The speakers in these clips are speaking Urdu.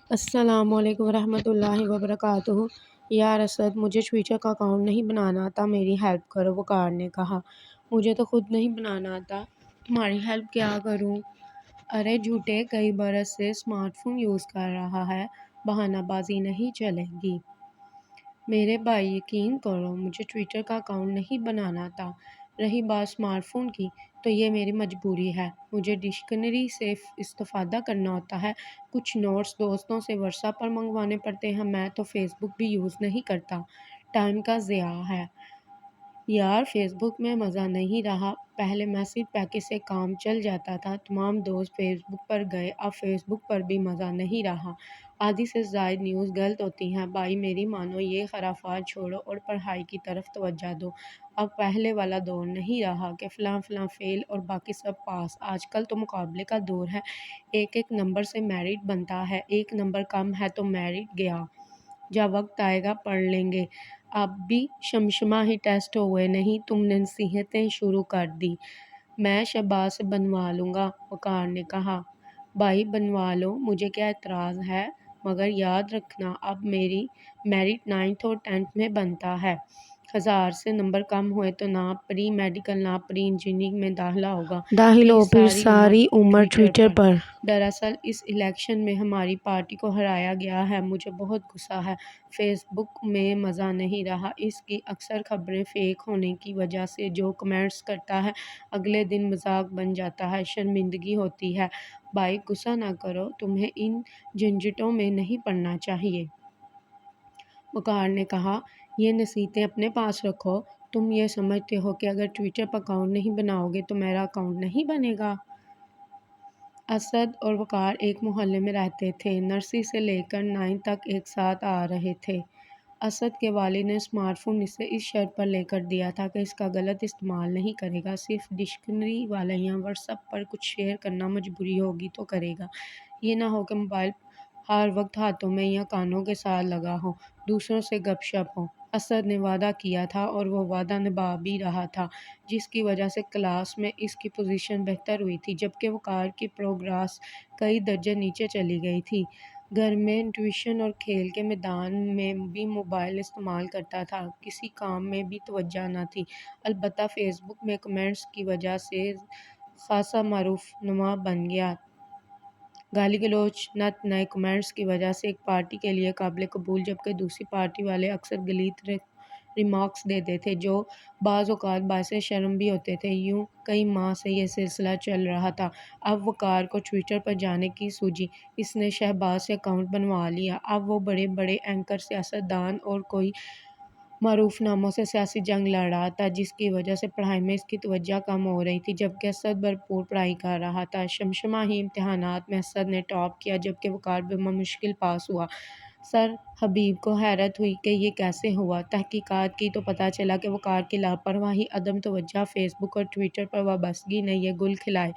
السلام علیکم ورحمۃ اللہ وبرکاتہ۔ یار اسد، مجھے ٹویٹر کا اکاؤنٹ نہیں بنانا آتا، میری ہیلپ کرو، وقار نے کہا۔ مجھے تو خود نہیں بنانا آتا، تمہاری ہیلپ کیا کروں؟ ارے جھوٹے، کئی برس سے اسمارٹ فون یوز کر رہا ہے، بہانہ بازی نہیں چلے گی۔ میرے بھائی یقین کرو، مجھے ٹویٹر کا اکاؤنٹ نہیں بنانا آتا۔ رہی بات اسمارٹ فون کی، تو یہ میری مجبوری ہے، مجھے ڈکشنری سے استفادہ کرنا ہوتا ہے، کچھ نوٹس دوستوں سے واٹس ایپ پر منگوانے پڑتے ہیں، میں تو فیس بک بھی یوز نہیں کرتا، ٹائم کا ضیاع ہے۔ یار فیس بک میں مزہ نہیں رہا، پہلے میسج پیکج سے کام چل جاتا تھا، تمام دوست فیس بک پر گئے، اب فیس بک پر بھی مزہ نہیں رہا، آدھی سے زائد نیوز غلط ہوتی ہیں۔ بھائی میری مانو، یہ خرافات چھوڑو اور پڑھائی کی طرف توجہ دو، اب پہلے والا دور نہیں رہا کہ فلاں فلاں فیل اور باقی سب پاس، آج کل تو مقابلے کا دور ہے، ایک نمبر سے میرٹ بنتا ہے، ایک نمبر کم ہے تو میرٹ گیا، جب وقت آئے گا پڑھ لیں گے۔ اب بھی شمشمہ ہی ٹیسٹ ہوئے نہیں، تم نے نصیحتیں شروع کر دی، میں شہباز سے بنوا لوں گا، وقار نے کہا۔ بھائی بنوا لو، مجھے کیا اعتراض ہے، مگر یاد رکھنا اب میری میرٹ 9th اور 10th میں بنتا ہے، 1000 سے نمبر کم ہوئے تو نہ پری میڈیکل نہ پری انجینئرنگ میں داخلہ ہوگا، داخل ہو پھر پھر ساری عمر ٹویٹر پر۔ دراصل اس الیکشن میں ہماری پارٹی کو ہرایا گیا ہے، مجھے بہت غصہ ہے، فیس بک میں مزہ نہیں رہا، اس کی اکثر خبریں فیک ہونے کی وجہ سے جو کمنٹس کرتا ہے اگلے دن مذاق بن جاتا ہے، شرمندگی ہوتی ہے۔ بھائی غصہ نہ کرو، تمہیں ان جھنجھٹوں میں نہیں پڑنا چاہیے، وقار نے کہا۔ یہ نصیحتیں اپنے پاس رکھو، تم یہ سمجھتے ہو کہ اگر ٹویٹر پر اکاؤنٹ نہیں بناؤ گے تو میرا اکاؤنٹ نہیں بنے گا؟ اسد اور وقار ایک محلے میں رہتے تھے، نرسری سے لے کر 9 تک ایک ساتھ آ رہے تھے۔ اسد کے والد نے اسمارٹ فون اسے اس شرط پر لے کر دیا تھا کہ اس کا غلط استعمال نہیں کرے گا، صرف ڈکشنری والا یا واٹس ایپ پر کچھ شیئر کرنا مجبوری ہوگی تو کرے گا، یہ نہ ہو کہ موبائل ہر وقت ہاتھوں میں یا کانوں کے ساتھ لگا ہو، دوسروں سے گپ شپ ہو۔ اسد نے وعدہ کیا تھا اور وہ وعدہ نبھا بھی رہا تھا، جس کی وجہ سے کلاس میں اس کی پوزیشن بہتر ہوئی تھی، جبکہ وقار کی پروگریس کئی درجے نیچے چلی گئی تھی۔ گھر میں ٹیوشن اور کھیل کے میدان میں بھی موبائل استعمال کرتا تھا، کسی کام میں بھی توجہ نہ تھی، البتہ فیس بک میں کمنٹس کی وجہ سے خاصا معروف نما بن گیا، گالی گلوچ نت نئے کمنٹس کی وجہ سے ایک پارٹی کے لیے قابل قبول، جبکہ دوسری پارٹی والے اکثر غلیظ ریمارکس دیتے تھے جو بعض اوقات باعث شرم بھی ہوتے تھے۔ یوں کئی ماہ سے یہ سلسلہ چل رہا تھا، اب وقار کو ٹویٹر پر جانے کی سوجی، اس نے شہباز سے اکاؤنٹ بنوا لیا، اب وہ بڑے بڑے اینکر، سیاست دان اور کئی معروف ناموں سے سیاسی جنگ لڑ رہا تھا، جس کی وجہ سے پڑھائی میں اس کی توجہ کم ہو رہی تھی، جبکہ اسد بھرپور پڑھائی کر رہا تھا۔ شمشمہ ہی امتحانات میں اسد نے ٹاپ کیا، جبکہ وقار بمشکل پاس ہوا۔ سر حبیب کو حیرت ہوئی کہ یہ کیسے ہوا، تحقیقات کی تو پتہ چلا کہ وقار کی لاپرواہی، عدم توجہ، فیس بک اور ٹویٹر پر وابستگی نے یہ گل کھلائے۔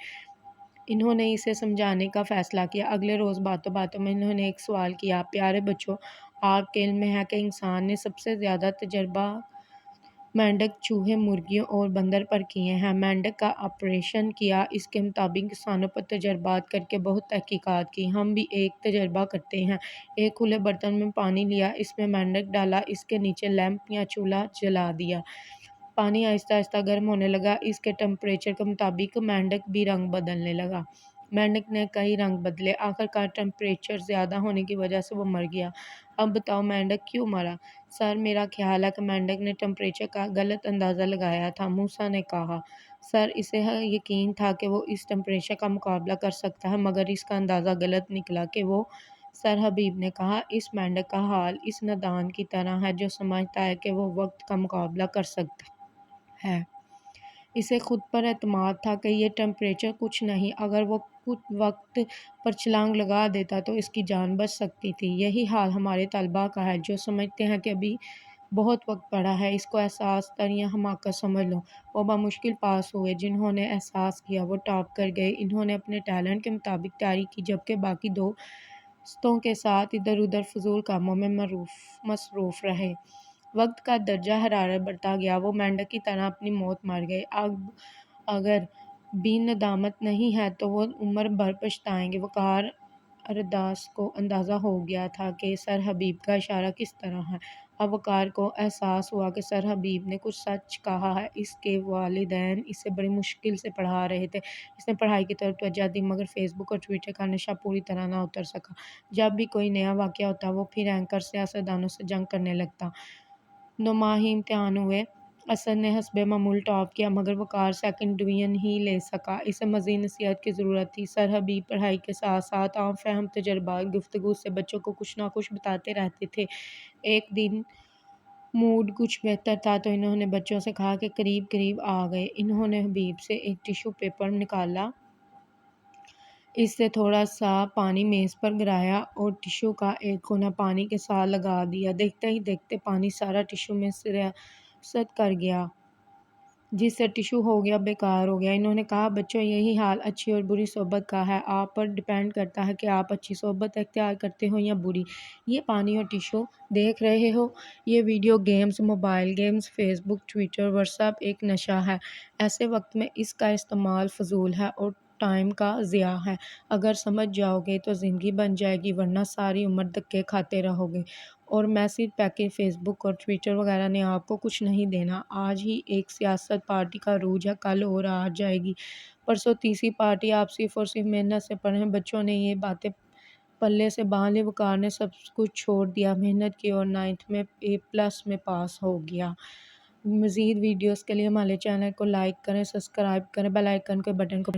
انہوں نے اسے سمجھانے کا فیصلہ کیا۔ اگلے روز باتوں باتوں میں انہوں نے ایک سوال کیا، پیارے بچوں، آپ کے علم میں ہے کہ انسان نے سب سے زیادہ تجربہ مینڈک، چوہے، مرغیوں اور بندر پر کیے ہیں؟ مینڈک کا آپریشن کیا، اس کے مطابق انسانوں پر تجربات کر کے بہت تحقیقات کی، ہم بھی ایک تجربہ کرتے ہیں۔ ایک کھلے برتن میں پانی لیا، اس میں مینڈک ڈالا، اس کے نیچے لیمپ یا چولہا جلا دیا، پانی آہستہ آہستہ گرم ہونے لگا، اس کے ٹمپریچر کے مطابق مینڈک بھی رنگ بدلنے لگا۔ مینڈک نے کئی رنگ بدلے، آخر کار ٹمپریچر زیادہ ہونے کی وجہ سے وہ مر گیا۔ اب بتاؤ مینڈک کیوں مرا؟ سر میرا خیال ہے کہ مینڈک نے ٹمپریچر کا غلط اندازہ لگایا تھا، موسیٰ نے کہا۔ سر اسے یقین تھا کہ وہ اس ٹمپریچر کا مقابلہ کر سکتا ہے، مگر اس کا اندازہ غلط نکلا کہ وہ… سر حبیب نے کہا، اس مینڈک کا حال اس نادان کی طرح ہے جو سمجھتا ہے کہ وہ وقت کا مقابلہ کر سکتا ہے، اسے خود پر اعتماد تھا کہ یہ ٹمپریچر کچھ نہیں، اگر وہ وقت پر چھلانگ لگا دیتا تو اس کی جان بچ سکتی تھی۔ یہی حال ہمارے طلباء کا ہے، جو سمجھتے ہیں کہ ابھی بہت وقت پڑا ہے، اس کو احساس تر یا حماقت سمجھ لو۔ وہ بمشکل پاس ہوئے، جنہوں نے احساس کیا وہ ٹاپ کر گئے، انہوں نے اپنے ٹیلنٹ کے مطابق تیاری کی، جبکہ باقی دوستوں کے ساتھ ادھر ادھر فضول کاموں میں مصروف رہے۔ وقت کا درجہ حرارت بڑھتا گیا، وہ مینڈک کی طرح اپنی موت مر گئے، اب اگر بھی ندامت نہیں ہے تو وہ عمر بھر پچھتائیں گے۔ وقار ارداس کو اندازہ ہو گیا تھا کہ سر حبیب کا اشارہ کس طرح ہے۔ اب وقار کو احساس ہوا کہ سر حبیب نے کچھ سچ کہا ہے۔ اس کے والدین اسے بڑی مشکل سے پڑھا رہے تھے۔ اس نے پڑھائی کی طرف توجہ دی مگر فیس بک اور ٹویٹر کا نشہ پوری طرح نہ اتر سکا۔ جب بھی کوئی نیا واقعہ ہوتا وہ پھر اینکر سیاستدانوں سے جنگ کرنے لگتا۔ 9 ماہی امتحان ہوئے۔ اسد نے حسب معمول ٹاپ کیا مگر وقار سیکنڈ ڈویژن ہی لے سکا۔ اسے مزید نصیحت کی ضرورت تھی۔ سر حبیب پڑھائی کے ساتھ ساتھ عام فہم تجربات گفتگو سے بچوں کو کچھ نہ کچھ بتاتے رہتے تھے۔ ایک دن موڈ کچھ بہتر تھا تو انہوں نے بچوں سے کہا کہ قریب قریب آ گئے۔ انہوں نے حبیب سے ایک ٹیشو پیپر نکالا، اس سے تھوڑا سا پانی میز پر گرایا اور ٹیشو کا ایک کونا پانی کے ساتھ لگا دیا۔ دیکھتے ہی دیکھتے پانی سارا ٹیشو میں سرایت کر گیا جس سے ٹیشو ہو گیا بیکار ہو گیا۔ انہوں نے کہا بچوں یہی حال اچھی اور بری صحبت کا ہے۔ آپ پر ڈیپینڈ کرتا ہے کہ آپ اچھی صحبت اختیار کرتے ہو یا بری۔ یہ پانی اور ٹیشو دیکھ رہے ہو، یہ video games, mobile games, Facebook, Twitter, WhatsApp ایک نشہ ہے۔ ایسے وقت میں اس کا استعمال فضول ہے اور ٹائم کا ضیاع ہے۔ اگر سمجھ جاؤ گے تو زندگی بن جائے گی ورنہ ساری عمر دھکے کھاتے رہو گے۔ اور میسج پیکٹ فیس بک اور ٹویٹر وغیرہ نے آپ کو کچھ نہیں دینا۔ آج ہی ایک سیاست پارٹی کا عروج ہے، کل اور آ جائے گی، پرسوں تیسری پارٹی۔ آپ صرف اور صرف محنت سے پڑھیں۔ بچوں نے یہ باتیں پلے سے باندھ لی۔ وقار نے سب کچھ چھوڑ دیا، محنت کی اور 9th میں A+ میں پاس ہو گیا۔ مزید ویڈیوز کے لیے ہمارے چینل کو لائک کریں، سبسکرائب کریں، بیل آئیکن کے بٹن کو